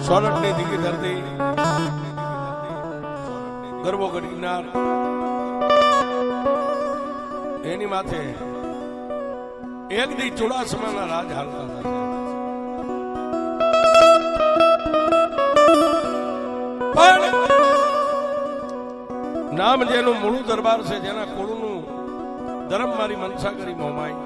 સોરઠની દીકી ધરતી ગરબો ગઢગિરનાર એની માથે એક દી ચુડાસમાના રાજ હાલતા હતા. પણ નામ જેનું મૂળું દરબાર છે, જેના કુળનું ધર્મ મારી મનસા કરી મોમાઈ,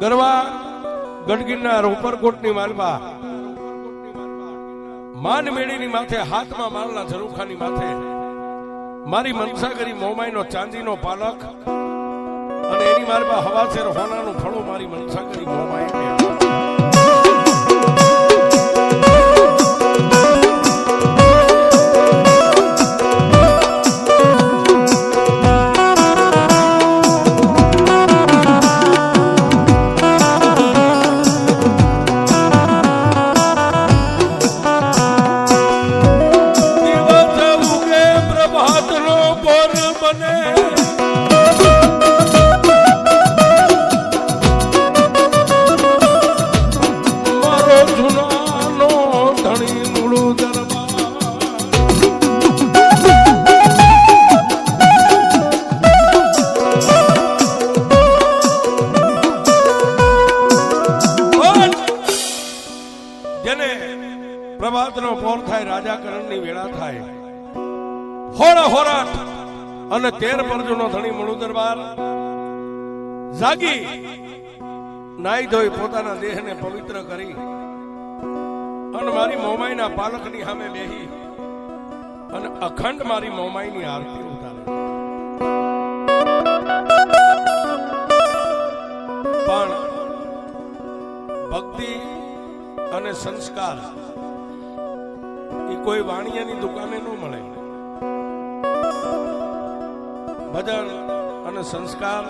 ગરવા ગઢગિરનાર ઉપરકોટની માલવા માન મેળીની માથે હાથમાં માલના ઝરૂખાની માથે મારી મનસા કરી મોમાઈનો ચાંદીનો પાલક અને એની માલવા હવાસેર હોનાનું ફળો મારી મનસા કરી મોમાઈ. પ્રભાતનો પોર થાય, રાજાકરણની વેળા થાય, હોરા હોરાટ અને 13 પરજોનો ધણી મૂળુ દરબાર જાગી નાઈ ધોઈ પોતાના દેહને પવિત્ર કરી અને મારી મોમાઈના પાલકની સામે બેહી અને અખંડ મારી મોમાઈની આરતી ઉતારે. પણ ભક્તિ અને સંસ્કાર એ કોઈ વાણિયાની દુકાને ન મળે. ભજન અને સંસ્કાર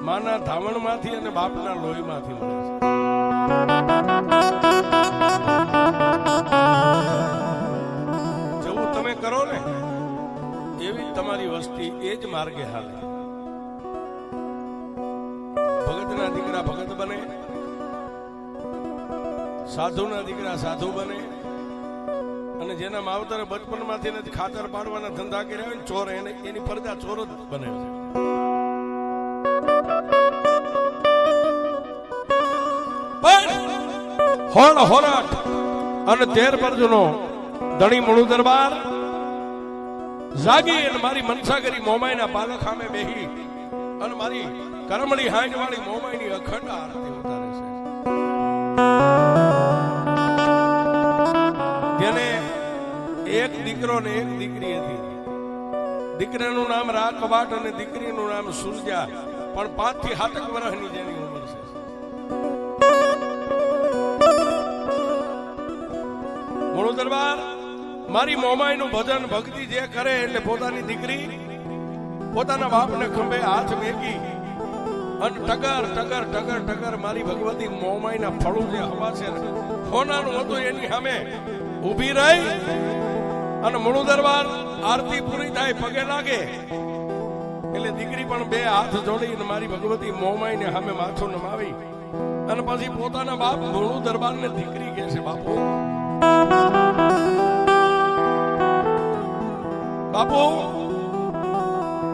માના ધાવણમાંથી અને બાપના લોહીમાંથી મળે છે. જેવું તમે કરો ને એવી તમારી વસ્તી એ જ માર્ગે હાલે. ભગતના દીકરા ભગત બને, સાધુના દીકરા સાધુ બને, અને જેના માવતરે બચપનમાંથી નથી ખાતર પાડવાના ધંધા કર્યા હોય ને ચોર, એની પરદા ચોર જ બને છે. પણ હોળ હોરાટ અને 13 પરજોનો ધણી મૂળુ દરબાર જાગી અને મારી મનસા કરી મોમાઈના પાલક સામે બેહી અને મારી કરમણી હાંજ વાળી મોમાઈની અખંડ આરતી ઉતારે છે. જેને એક દીકરો ને એક દીકરી હતી. દીકરાનું નામ રાકવાટ અને દીકરીનું નામ સુરજા. પણ 5 થી 7 વર્ષની જેની ઉંમર છે. મૂળુ દરબાર મારી મોમાઈનું ભજન ભક્તિ જે કરે એટલે પોતાની દીકરી પોતાના બાપને ખંભે હાથ મેકી અને ટગર ટગર ટગર ટગર મારી ભગવતી મોમાઈના ફળું જે હવા છે સોનાનું હતું એની સામે ઊભી રહી અને મૂળુ દરબાર આરતી પૂરી થાય, પગે લાગે એટલે દીકરી પણ 2 હાથ જોડીને મારી ભગવતી મોમાઈને સામે માથું નમાવી અને પછી પોતાના બાપ મૂળુ દરબારને દીકરી કહે છે, બાપુ બાપુ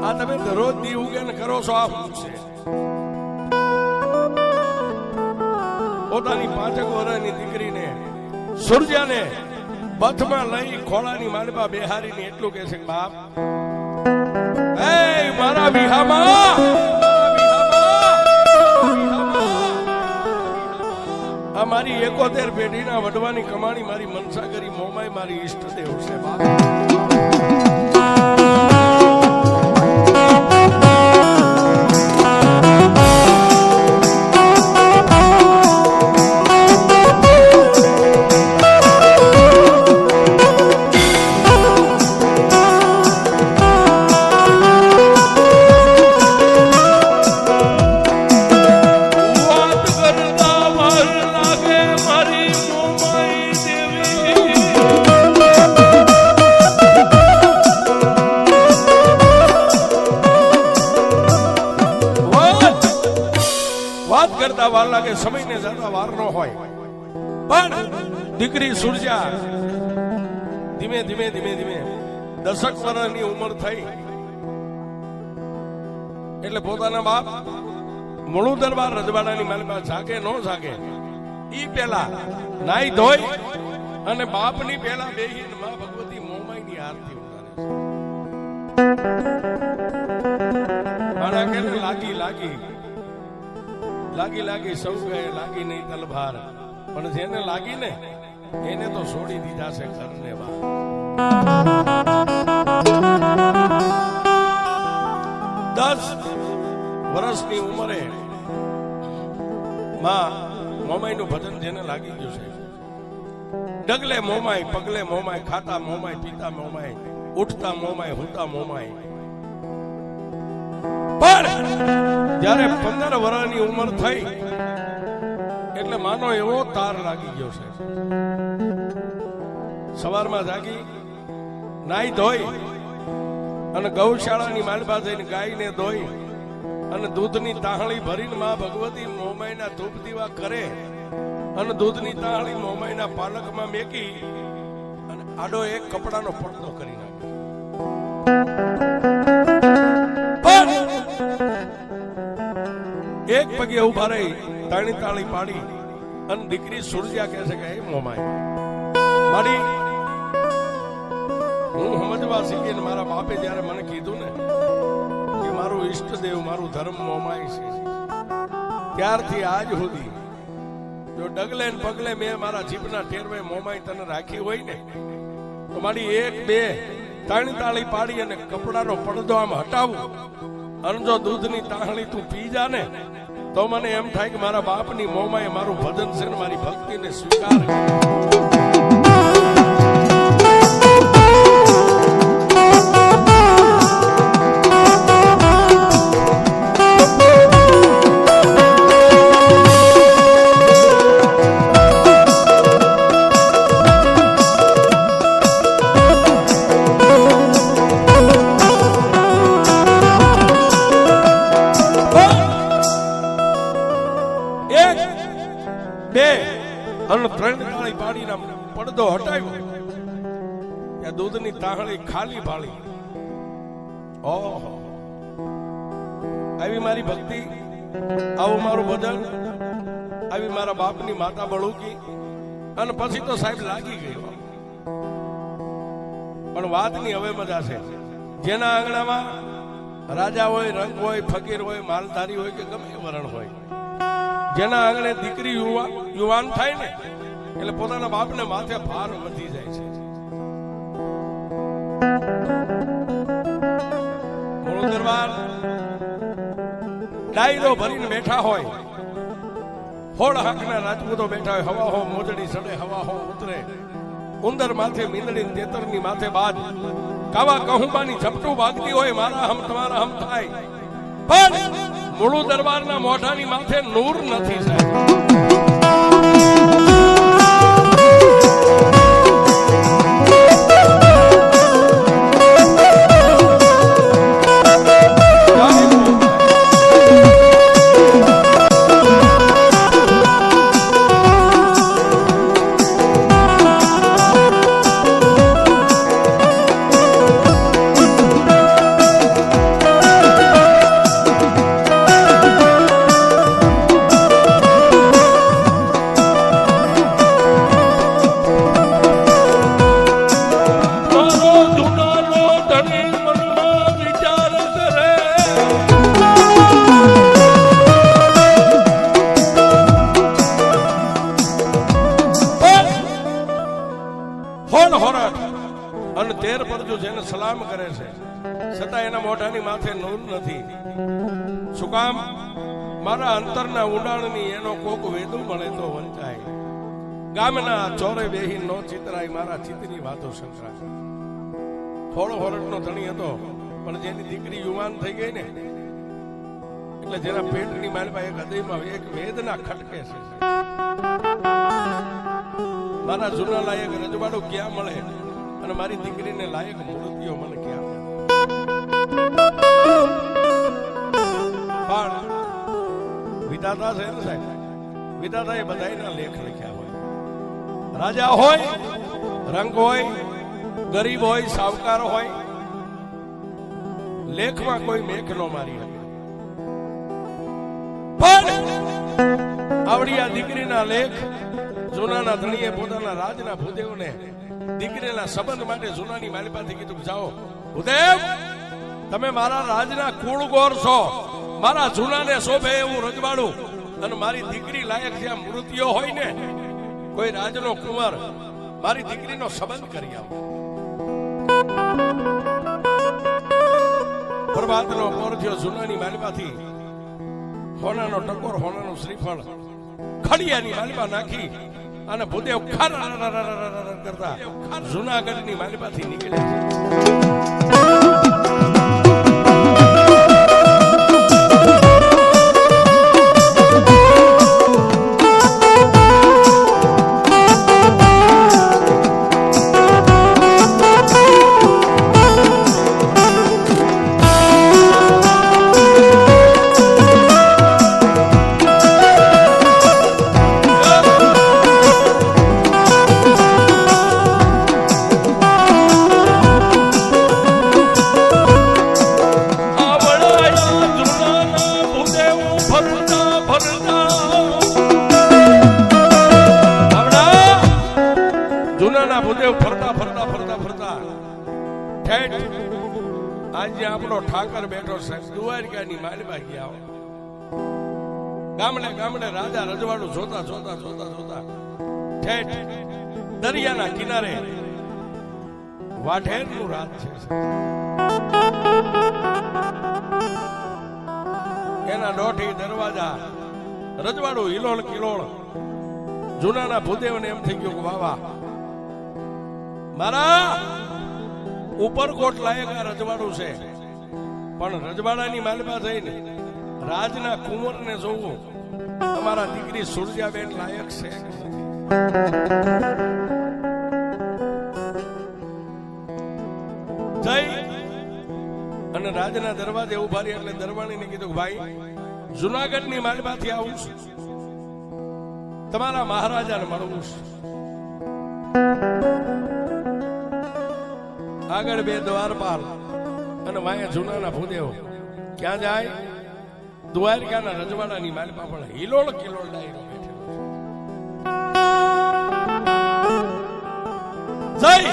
આ તમે દરરોજ દી ઉગે ને કરો છો, આ શું છે? પોતાની 5 વર્ષની દીકરીને સુરજાને બથમાં લઈ ખોળાની માલપા બેહારીને એટલું કહે છે, બાપ એ મારા વિહામાં આ મારી 71 પેઢીના વડવાની કમાણી મારી મનસા કરી મોમાઈ મારી ઈષ્ટદેવ છે. બાપ કરતા વાર લાગે, સમયને જતા વાર ન હોય, પણ દીકરી સુરજા ધીમે ધીમે ધીમે ધીમે 10 વર્ષની ઉંમર થઈ એટલે પોતાના બાપ મૂળું દરબાર રજવાડાની માલમાં જાગે ન જાગે ઈ પેલા નાઈ ધોઈ અને બાપની પેલા બેહીને માં ભગવતી મોમાઈની આરતી ઉતારે છે. મારા કે લાગી લાગી લાગી લાગી સૌ કહે લાગી નહીં તલભાર, પણ જેને લાગી ને એને તો છોડી દીધા છે ઘરને બહાર. 10 વર્ષની ઉંમરે માં મોમાઈનું ભજન જેને લાગી ગયું છે, ડગલે મોમાઈ, પગલે મોમાઈ, ખાતા મોમાઈ, પીતા મોમાઈ, ઉઠતા મોમાઈ, હુતા મોમાઈ. પણ જયારે 15 વર્ષની ઉંમર થઈ એટલે માનો એવો તાર લાગી ગયો છે. સવારમાં જાગી નાઈ ધોઈ અને ગૌશાળાની માલબા જઈને ગાયને ધોઈ અને દૂધની તાહળી ભરીને માં ભગવતી મોમાઈના ધૂપ દીવા કરે અને દૂધની તાહળી મોમાઈના પાલકમાં મેકી અને આડો એક કપડાનો પડદો કરી નાખે. એક પગે ઉભા રહી તાણી તાળી પાડી અને દીકરી સુરજા કહે છે કે હે મોમાઈ મારી, હું સમજવા શીખી ને મારા બાપે જયારે મને કીધું ને કે મારું ઈષ્ટદેવ મારું ધર્મ મોમાઈ છે, ત્યારથી આજ સુધી જો ડગલે ને પગલે મેં મારા જીભના ટેરવે મોમાઈ તને રાખી હોય ને તો મારી 1 2 તાણી તાળી પાડી અને કપડાનો પડદો આમ હટાવું અને જો દૂધની તાહળી તું પી જા ને તો મને એમ થાય કે મારા બાપની મોમાએ મારું ભજન છે ને મારી ભક્તિને સ્વીકાર. પડદો હટાવ્યો ત્યાં દૂધની તાહળી ખાલી ભાળી. ઓહો, આવી મારી ભક્તિ, આવું મારું ભજન, આવી મારા બાપની માતા બળુકી. અને પછી તો સાહેબ લાગી ગયો. પણ વાતની હવે મજા છે. જેના આંગણામાં રાજા હોય, રંગ હોય, ફકીર હોય, માલધારી હોય કે ગમે વરણ હોય, જેના આંગણે દીકરી યુવાન થાય ને એટલે પોતાના બાપને માથે ભાર વધી જાય છે. મૂળ દરબાર ડાયરો ભરીને બેઠા હોય, હોળ હાકના રાજપૂતો બેઠા હોય, હવા હો મોજડી સડે હવા હો ઉતરે, ઉંદર માથે મીંદડી તેતરની માથે બાદ, કાવા કહુંબાની ઝપટું વાગતી હોય, મારા હમ તમારા હમ થાય. પણ મૂળ દરબારના મોઢાની માથે નૂર નથી સાહેબ. અને 13 પરજો જેને સલામ કરે છે છતાં એના મોઢાની માથે નૂર નથી. શું કામ? મારા અંતરના ઊંડાણની એનો કોક વેદુ મળે તો વંચાય. ગામના ચોરે બેહી નો ચિતરાય, મારા ચિત્તની વાતો સંકળાય. થોડો હોરટનો ધણી હતો, પણ જેની દીકરી યુવાન થઈ ગઈ ને એટલે જેના પેટની માલમાં એક હૃદયમાં એક વેદના ખટકે છે. મારા જૂના લાયક રજવાડું ક્યાં મળે અને મારી દીકરીને લાયક મૂર્તિઓ મને ક્યાં મળે? પણ વિધાતા વિધાતા છે ને સાહેબ, વિધાતાએ બધાયના લેખ લખ્યા હોય. રાજા હોય, રંગ હોય, ગરીબ હોય, સાવકાર હોય, લેખમાં કોઈ મેઘ નો મારી શકે. પણ આવડી આ દીકરીના લેખ જૂનાના ધણીએ પોતાના રાજના ભૂદેવને દીકરીના સંબંધ માટે જૂનાની માલિપાથી કીધું, જાઓ ભૂદેવ, તમે મારા રાજના કુળગોર છો, મારા જૂનાને શોભે એવું રજવાડું અને મારી દીકરી લાયક જ્યાં મૃત્યુ હોય ને, કોઈ રાજનો કુંવર મારી દીકરીનો સંબંધ કરી આવો. પ્રભાતનો પોર થયો, જૂનાની માલિપાથી હોનાનો ટકોર, હોનાનું શ્રીફળ ખડિયાની માલિપા નાખી અને ભૂદેવ કરતા જૂનાગઢની માલિપાથી નીકળ્યા છે. આજે આપણો ઠાકર બેઠો છે, દ્વારકાની માલિપા ગયા. ગામડે ગામડે રાજા રજવાડું જોતા જોતા જોતા જોતા ઠેઠ દરિયાના કિનારે વાઢેરનું રાજ છે. એના દોઢી દરવાજા રજવાડું હિલોળ કિલોળ. જૂનાના ભૂદેવને એમ થઈ ગયું કે વાવા મારા ઉપરકોટ લાયક આ રજવાડું છે, પણ રજવાડાની માલિપા થઈને રાજના કુંવરને જોવું અમારા દીકરી સુરજાબેન લાયક છે. જઈ અને રાજના દરવાજે ઉભા રહ્યા એટલે દરવાણીને કીધું, ભાઈ જુનાગઢની માલિપાથી આવું છું, તમારા મહારાજાને મળવું છે. આગળ બે દ્વારપાલ અને વાયા જૂનાના ભૂદેવ. ક્યાં જાય? દ્વારકાના રજવાડાની માલિપા પણ હિલોળ કિલોળ ડાયરો બેઠેલો છે. જઈ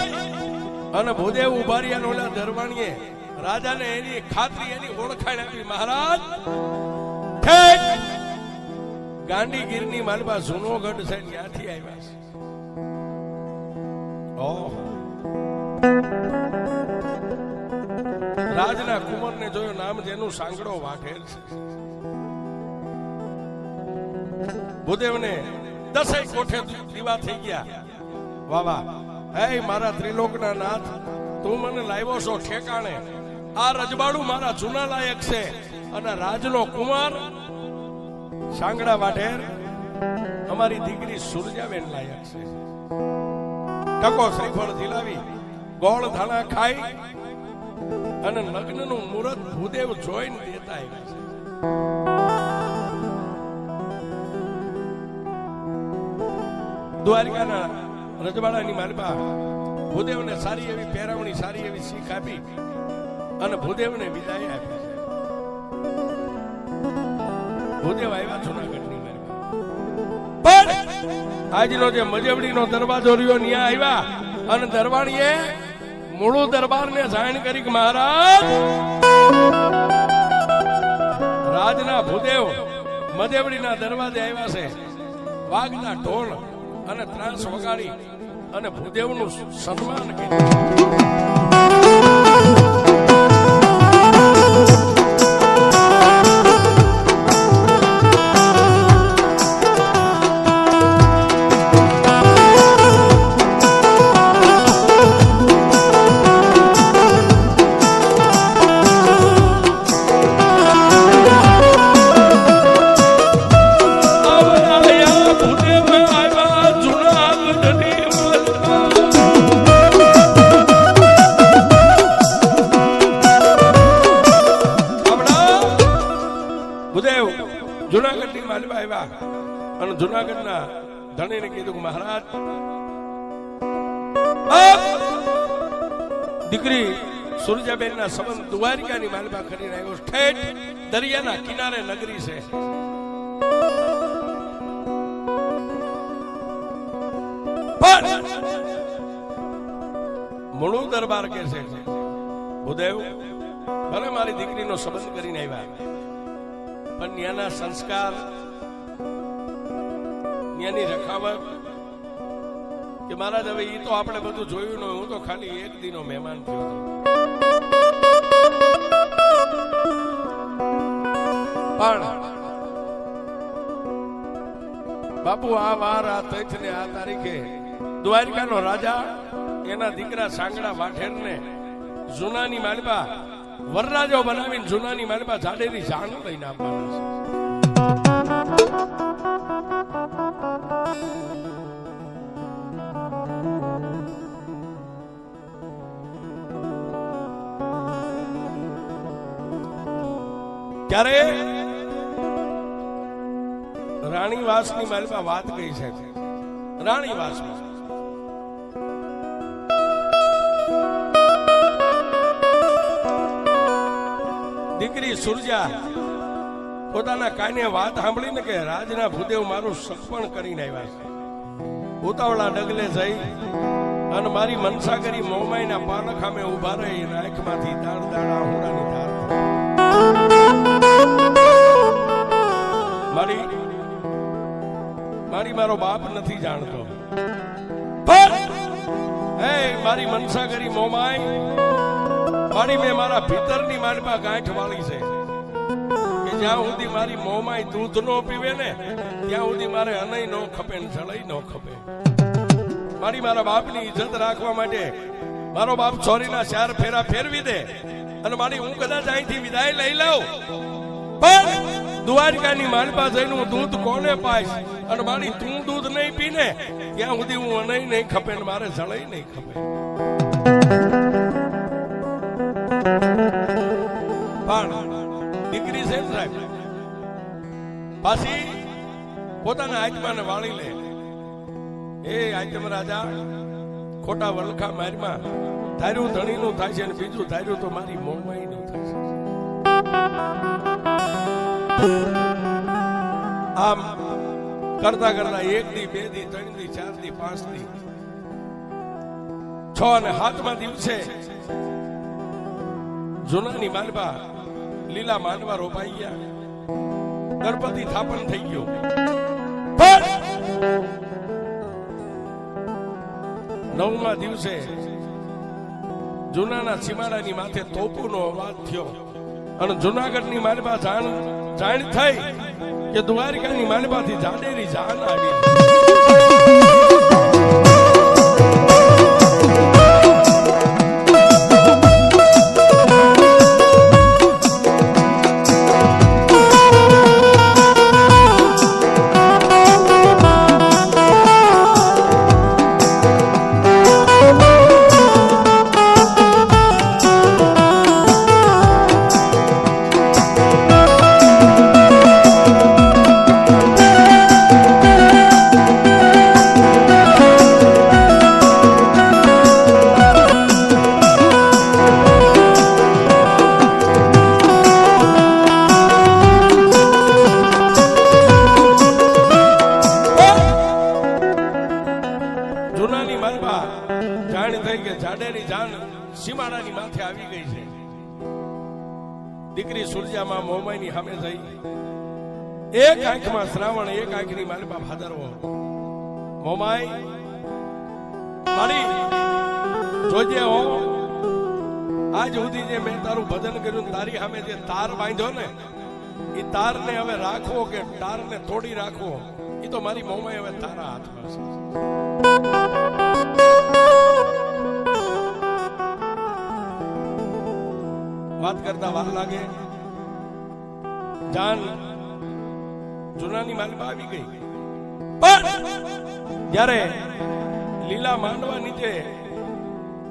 અને ભૂદેવ ઉભા રહ્યા. ઓલા દરવાણીએ રાજાને એની ખાતરી, એની ઓળખાણ આપી, મહારાજ ગાંડીગીરની માલિપા જૂનોગઢ છે, ત્યાંથી આવ્યા છે. રાજના કુંવરને જોયો, નામ જેનું સાંગડો વાઢેર છે. ભૂદેવને 10 કોઠે દીવા થઈ ગયા. વાવા, હે મારા ત્રિલોકના નાથ, તું મને લાવ્યો છો ઠેકાણે. આ રજવાડું મારા જૂના લાયક છે અને રાજનો કુંવર સાંગડા વાઢેર અમારી દીકરી સુરજાબેન લાયક છે. ટકો શ્રીફળ ઝીલાવી ગોળ ધાણા ખાઈ અને લગ્નનું મુહૂર્ત ભૂદેવ જોઈને દેતા આવ્યા છે. દ્વારકાના રજવાડાની માલિપા ભૂદેવને સારી એવી પહેરાવણી, સારી એવી શીખ આપી અને ભૂદેવને વિદાય આપી છે. ભૂદેવ આવ્યા જૂનાગઢની માલિપા. પણ આજનો જે મજવડીનો દરવાજો રહ્યો ત્યાં આવ્યા અને દરવાણીએ મૂળું દરબારને જાણ કરી કે મહારાજ રાજના ભૂદેવ મજવડીના દરવાજે આવ્યા છે. વાગના ઢોલ અને ત્રાસ વગાડી અને ભૂદેવનું સન્માન કર્યું. જુનાગઢની માલવા આવ્યા અને જુનાગઢના ધણીને કીધું કે મહારાજ દીકરી સુરજાબેનના સંબંધ દ્વારિકાની માલવા કરીને આવ્યો, ઠેઠ દરિયાના કિનારે નગરી છે. પણ મૂળું દરબાર કે છે ભૂદેવ ભલે મારી દીકરીનો સંબંધ કરીને આવ્યા, પણ ત્યાંના સંસ્કાર, ત્યાંની રખાવટ કે મહારાજ હવે એ તો આપણે બધું જોયું ન, હું તો ખાલી એક દીનો મહેમાન થયો હતો. પણ બાપુ આ વાર આ તથ ને આ તારીખે દ્વારિકાનો રાજા એના દીકરા સાંગડા વાઠેરને જૂનાની માલપા વરરાજો બનાવીને જૂનાની માલપા જાડેરી જાન લઈને આપવાના છે. ત્યારે રાણીવાસની માલપા વાત કહી છે. રાણીવાસમાં દીકરી સુરજા પોતાના કાને વાત સાંભળીને કે રાજના ભૂદેવ મારું સપણ કરીને આવ્યા છે. ઉતાવળા ડગલે જઈ અને મારી મનસા કરી મોમાઈના પાલખ સામે ઉભા રહી આંખમાંથી દાણ દાણા હોડાની ધાર મારી મારો બાપ નથી જાણતો, પણ હે મારી મનસા કરી મોમાઈ મારી મેં મારા ભીતરની માલપા ગાંઠ વાળી છે કે જ્યાં સુધી મારી મોમાઈ દૂધ નો પીવે ને ત્યાં સુધી મારે અનય નો ખપે ને જળઈ નો ખપે. મારી મારા બાપની ઇજ્જત રાખવા માટે મારો બાપ ચોરીના 4 ફેરા ફેરવી દે અને મારી હું કદાચ અહીંથી વિદાય લઈ લઉં, પણ દ્વારિકાની માલપા જઈને હું દૂધ કોને પાઈશ અને મારી તું દૂધ નહીં પીને ત્યાં સુધી હું અનય નહીં ખપે ને મારે જળઈ નહીં ખપે. પણ દીકરી છે સાહેબ પાછી પોતાના આત્માને વાળી લે. એ આત્મ રાજા ખોટા વલખા મારમાં ધાર્યું ધણીનું થાય છે અને બીજું ધાર્યું તો મારી મોમાઈનું થાય છે. આમ કરતા કરતા 1 દી 2 દી 3 દી 4 દી 5 દી 6 અને 7મા દિવસે જૂનાની માલપા લીલા માંડવા રોપાઈ ગયા, ગણપતિ થાપન થઈ ગયો. પણ 9મા દિવસે જૂનાના સીમાડાની માથે તોપુનો અવાજ થયો અને જૂનાગઢની માલપા જાણ થઈ કે દ્વારિકાની માલપાથી જાડેરી જાન આવી. સીમાડાની માથે આવી ગઈ છે. દીકરી સુરજામાં મોમાઈની સામે જઈ એક આંખમાં શ્રાવણ એક આંખની માલપા ભાદરવો. મોમાઈ મારી જોજે હો, આજ સુધી જે મેં તારું ભજન કર્યું તારી સામે જે તાર બાંધ્યો ને એ તારને હવે રાખવો કે તારને તોડી રાખવો એ તો મારી મોમાઈ હવે તારા હાથમાં છે. વાત કરતા વાર લાગે. જાન જૂનાની માલપા આવી ગઈ, પણ જ્યારે લીલા માંડવા નીચે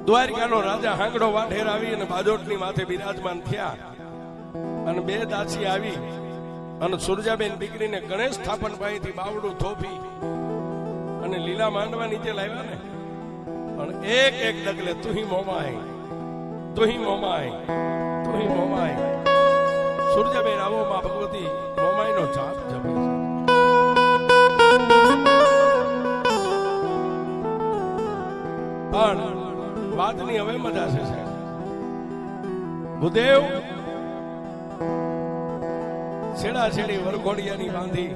દ્વારિકાનો રાજા હાંગડો વાઢેર આવી અને બાજોટની માથે બિરાજમાન થયા અને 2 દાસી આવી અને સુરજાબેન દીકરીને ગણેશ સ્થાપન પાસેથી બાવડું થોપી અને લીલા માંડવા નીચે લાવ્યા ને, પણ એક એક ડગલે તુહી મોમાય, તુહી મોમાય, તુહી મોમાય. સુરજાબેન આવો માં ભગવતી મોમાઈનો જાપ જપે છે. પણ વાતની હવે મજા છે સાહેબ. ભૂદેવ છેડા છેડી વરઘોડિયાની બાંધી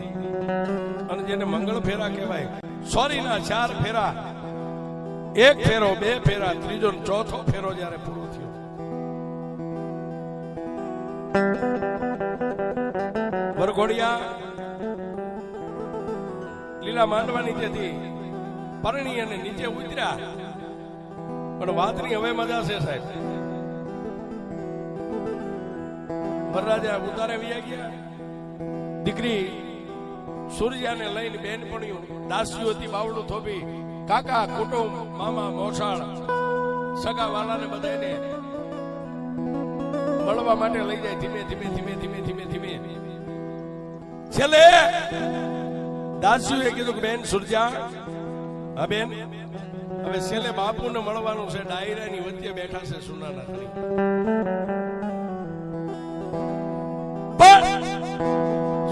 અને જેને મંગળ ફેરા કહેવાય, સોરીના 4 ફેરા, 1 ફેરો, 2 ફેરા, ત્રીજો ને ચોથો ફેરો જયારે પૂરો થયો, વરઘોડિયા લીલા માંડવા નીચેથી પરણી અને નીચે ઉતર્યા. પણ વાતની હવે મજા છે સાહેબ. વરરાજા ઉતારે વ્યા ગયા. દીકરી સૂર્યાને લઈને બેનપણીઓ દાસીઓ હતી બાવડું થોપી, કાકા કુટુંબ, મામા મોસાળ, સગા વાલાને બધાને મળવા માટે લઈ જાય. ધીમે ધીમે ધીમે ધીમે ધીમે ધીમે છેલ્લે દાસીઓએ કીધું કે બેન સુરજા, હા બેન, હવે છેલ્લે બાપુને મળવાનું છે. ડાયરાની વચ્ચે બેઠા છે સુનાના ધણી.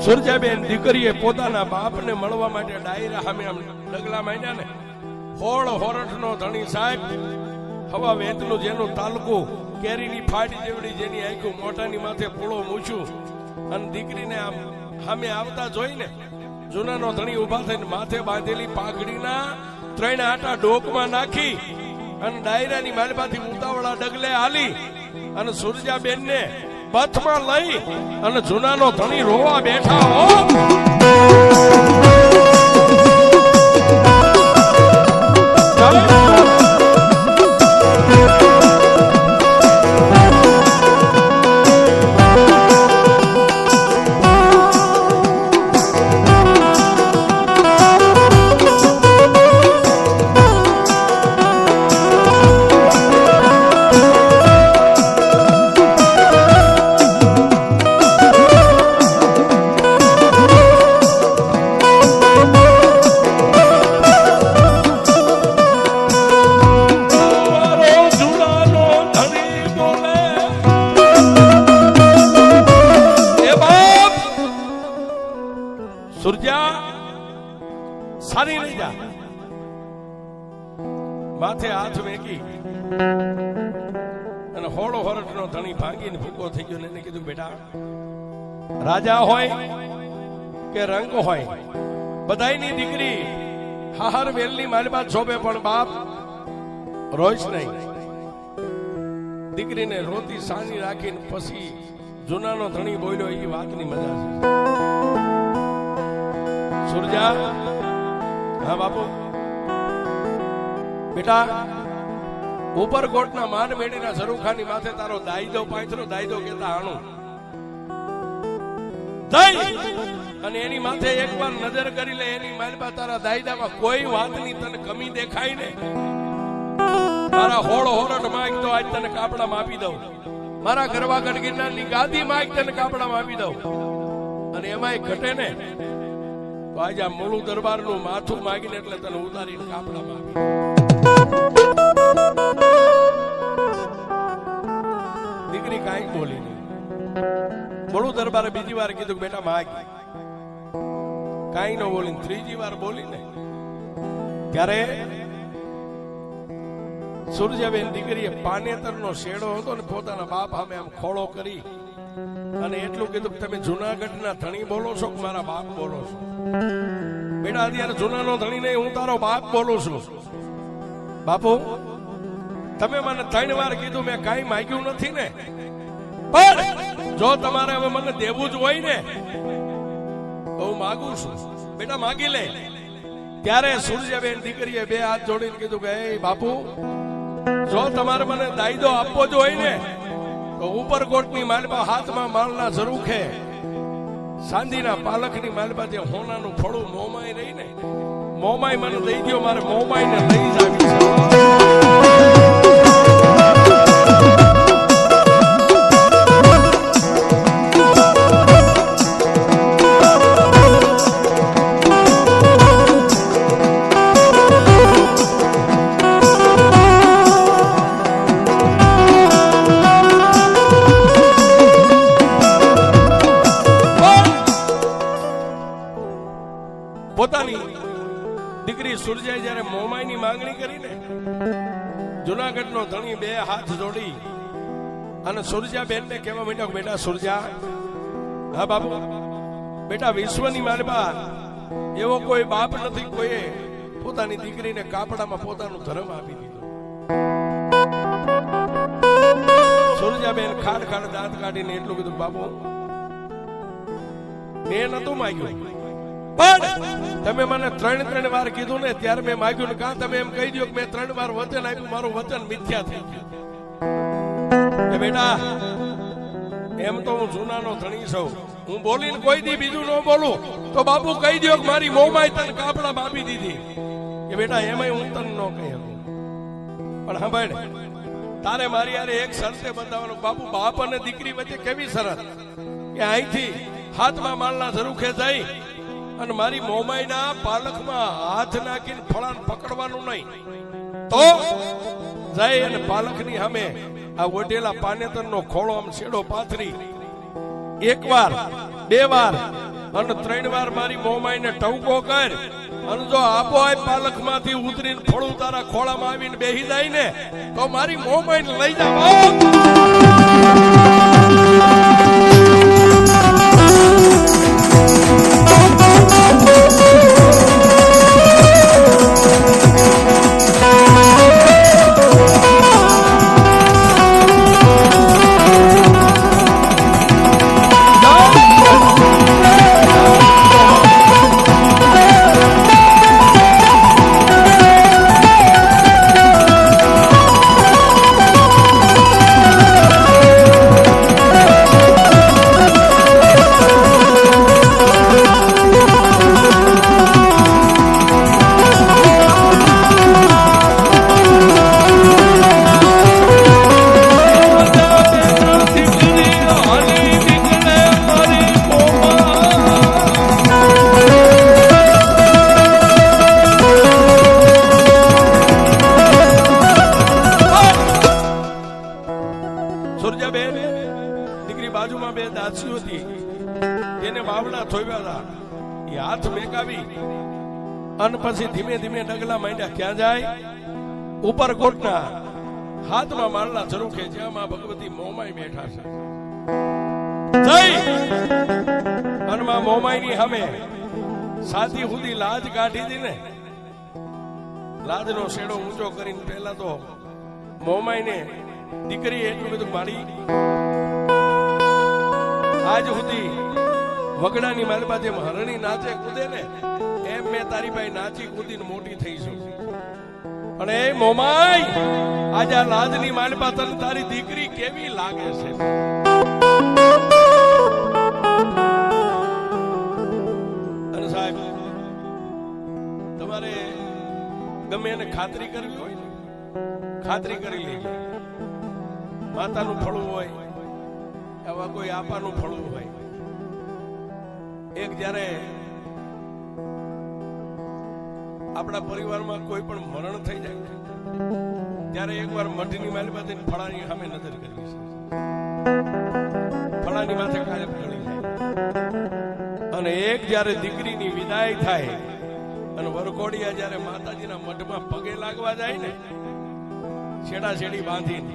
સુરજાબેન દીકરીએ પોતાના બાપને મળવા માટે ડાયરા સામે આમ ડગલા માંડ્યા ને. હોળ હોરઠનો ધણી સાહેબ, હવા વેતનું જેનું તાલકું, કેરીની ફાડી જેવડી જેની આંખું, મોઢાની માથે પૂળો મૂછું, અને દીકરીને આમ સામે આવતા જોઈને જૂનાનો ધણી ઉભા થઈને માથે બાંધેલી પાઘડીના 3 આટા ડોકમાં નાખી અને ડાયરાની માલમાંથી ઉતાવળા ડગલે હાલી અને સુરજાબેનને પથમાં લઈ અને જૂનાનો ધણી રોવા બેઠા. હો સારી લઈ જા. માથે હાથ મેકી અને હોળો હોરઠનો ધણી ભાંગીને ભૂકો થઈ ગયો. એને કીધું બેટા, રાજા હોય કે રંગ હોય, બધાયની દીકરી હાહર વેલની માલબાદ શોભે, પણ બાપ રોઈશ નહીં. દીકરીને રોતી સાની રાખીને પછી જૂનાનો ધણી બોલ્યો. એ વાતની મજા છે. સુરજા, હા બાપુ, બેટા, ઉપરકોટના માન મેળીના ઝરૂખાની માથે તારો દાયદો પાથરો. દાયદો કેતા આણું દઈ અને એની માથે એકવાર નજર કરી લે. એની માલબા તારા દાયદામાં કોઈ વાતની તને કમી દેખાય ને. મારા હોળ હોરઠ માંગ તો આજ તને કાપડામાં આપી દઉં. મારા ગરવાગઢ ગિરનારની ગાદી માંગ તને કાપડામાં આપી દઉં. અને એમાંય ઘટે ને તો આજે આ મૂળું દરબારનું માથું માગીને એટલે તને ઉતારીને કાપડામાં આપી. દીકરી કાંઈ બોલી નહીં. મૂળું દરબારે બીજી વાર કીધું કે બેટા માગ. કાંઈ ન બોલી. ત્રીજી વાર બોલી ને ત્યારે સુરજાબેન દીકરીએ પાનેતરનો શેડો હતો ને પોતાના બાપ સામે આમ ખોળો કરી અને એટલું કીધું કે તમે જુનાગઢના ધણી બોલો છો કે મારા બાપ બોલો છો? બેટા, અત્યારે જુનાનો ધણી નહીં, હું તારો બાપ બોલું છું. બાપુ, તમે મને 3 વાર કીધું, મેં કાંઈ માંગ્યું નથી ને. પણ જો તમારે હવે મને દેવું જ હોય ને તો હું માગું છું. બેટા માગી લે. ત્યારે સુરજાબેન દીકરીએ 2 હાથ જોડીને કીધું કે એ બાપુ, જો તમારે મને દાયદો આપવો જ હોય ને તો ઉપરકોટની માલબા હાથમાં માલના ઝરૂખે, સાંધીના પાલખની માલબા જે હોનાનું ફળું મોમાઈ રહી ને, મોમાઈ મને દઈ દો. મારે મોમાઈને લઈ જ આવી છે. પોતાની દીકરી સુરજાએ જ્યારે મોમાઈની માંગણી કરીને જુનાગઢનો ધણી બે હાથ જોડી અને સુરજાબેનને કહેવા માંડ્યો, બેટા સુરજા, હા બાબુ, બેટા વિશ્વની માલબા એવો કોઈ બાપ નથી કોઈએ પોતાની દીકરીને કાપડામાં પોતાનું ધર્મ આપી દીધું. સુરજાબેન ખાડ ખાડ દાંત કાઢીને એટલું કીધું, બાબુ મેં નતું માગ્યું, પણ તમે મને 3 વાર કીધું ને ત્યારે મેં માગ્યું ને. કાં તમે એમ કહી દો કે મેં 3 વાર વચન આપ્યું, મારું વચન મિથ્યા થઈ ગયું. બેટા એમ તો હું જૂનાનો ધણી છું, હું બોલીને કોઈ દી બીજું ન બોલું તો બાપુ કહી દો કે મારી મોમાઈ તને કાપડા આપી દીધી. કે બેટા એમાંય હું તને ન કહી શકું, પણ સાંભળ, તારે મારી યારે એક શરતે બંધાવવાનું. બાપુ બાપ અને દીકરી વચ્ચે કેવી શરત કે અહીંથી હાથમાં માળના ઝરૂખે જઈ અને મારી મોમાઈના પાલખમાં હાથ નાખીને ફળાન પકડવાનું નહીં, તો જઈ અને પાલખની સામે આ ઓઢેલા પાનેતરનો ખોળો આમ છેડો પાથરી 1 વાર 2 વાર અને 3 વાર મારી મોમાઈને ટવકો કર, અને જો આપોઆપ પાલખમાંથી ઉતરીને ફળું તારા ખોળામાં આવીને બેહી જાય ને તો મારી મોમાઈને લઈ જાવ. સુરજાબેન દીકરી બાજુમાં 2 દાસીઓ હતી, તેને બાવડા થોવ્યા હતા. એ હાથ મેકાવી અને પછી ધીમે ધીમે ડગલા માંડ્યા. ક્યાં જાય? ઉપરકોટના હાથમાં માળના ઝરૂખે જ્યાં માં ભગવતી મોમાઈ બેઠા છે. જઈ અને માં મોમાઈની સામે સાથી સુધી લાજ કાઢી હતી ને, લાજનો શેડો ઊંચો કરીને પહેલા તો મોમાઈને દીકરી એટલું બધું મારી, આજ સુધી વગડાની માલબા જેમ હરણી નાચે કૂદે ને એમ મેં તારી ભાઈ નાચી કૂદીને મોટી થઈ છું. અને એ મોમાઈ, આજે આ લાજની માલબા તને તારી દીકરી કેવી લાગે છે? અને સાહેબ, તમારે ગમે એને ખાતરી કરવી હોય ને, ખાતરી કરી લેજો. માતાનું ફળું હોય, આવા કોઈ આપાનું ફળું હોય. એક જ્યારે આપણા પરિવારમાં કોઈ પણ મરણ થઈ જાય ત્યારે એકવાર મઢની માલબાથી ફળાની સામે નજર કરવી છે. ફળાની માથે કાયમ ચડી જાય. અને એક જ્યારે દીકરીની વિદાય થાય અને વરઘોડિયા જ્યારે માતાજીના મઢમાં પગે લાગવા જાય ને, છેડા છેડી બાંધીને,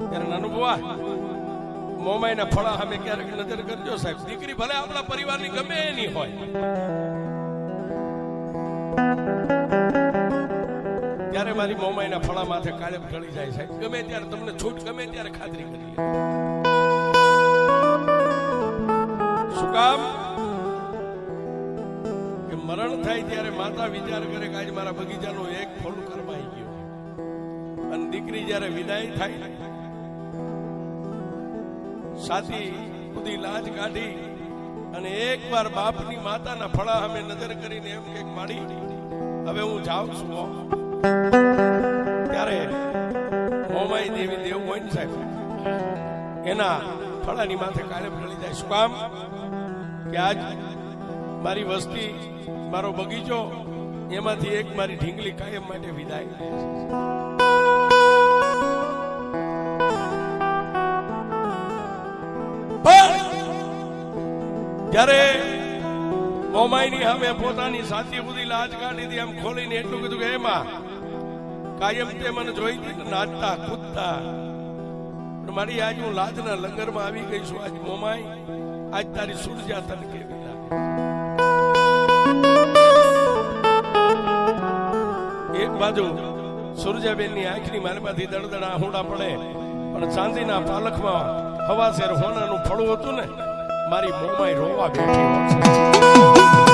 ત્યારે નાનુભવા મોમાઈના ફળા સામે ક્યારેક નજર કરજો સાહેબ. દીકરી ભલે આપણા પરિવારની ગમે એની હોય, ત્યારે મારી મોમાઈના ફળા માથે કાયમ ઢળી જાય સાહેબ. ગમે ત્યારે તમને છૂટ ગમે ત્યારે ખાતરી કરી. શું કામ? કે મરણ થાય ત્યારે માતા વિચાર કરે કે આજે મારા બગીચાનું એક ફળ કરવાઈ ગયું. અને દીકરી જ્યારે વિદાય થાય, સાથી ખુદી લાજ કાઢી અને એકવાર બાપની માતાના ફળા સામે નજર કરીને એમ કે માડી હવે હું જાઉં છું. ત્યારે મોમાઈ દેવી દેવ હોય ને સાહેબ, એના ફળાની માથે કાયમ ઢળી જાય. શું કામ? કે આજ મારી વસ્તી, મારો બગીચો, એમાંથી એક મારી ઢીંગલી કાયમ માટે વિદાય. ત્યારે મોમાઈની સામે પોતાની સાથી સુધી લાજ કાઢી હતી, આમ ખોલીને એટલું કીધું કે એમાં કાયમ તે મને જોઈ હતી ને નાચતા કૂદતા, પણ મારી આજ હું લાજના લંગરમાં આવી ગઈ છું. આજ મોમાઈ, આજ તારી સુરજા તને કેવી લાગે? એક બાજુ સુરજાબેનની આંખની મારમાંથી દળદળ આહુડા પડે, પણ ચાંદીના પાલખમાં હવાસેર હોનાનું ફળું હતું ને, મારી મોમાઈ રોવા બેઠી હોય છે.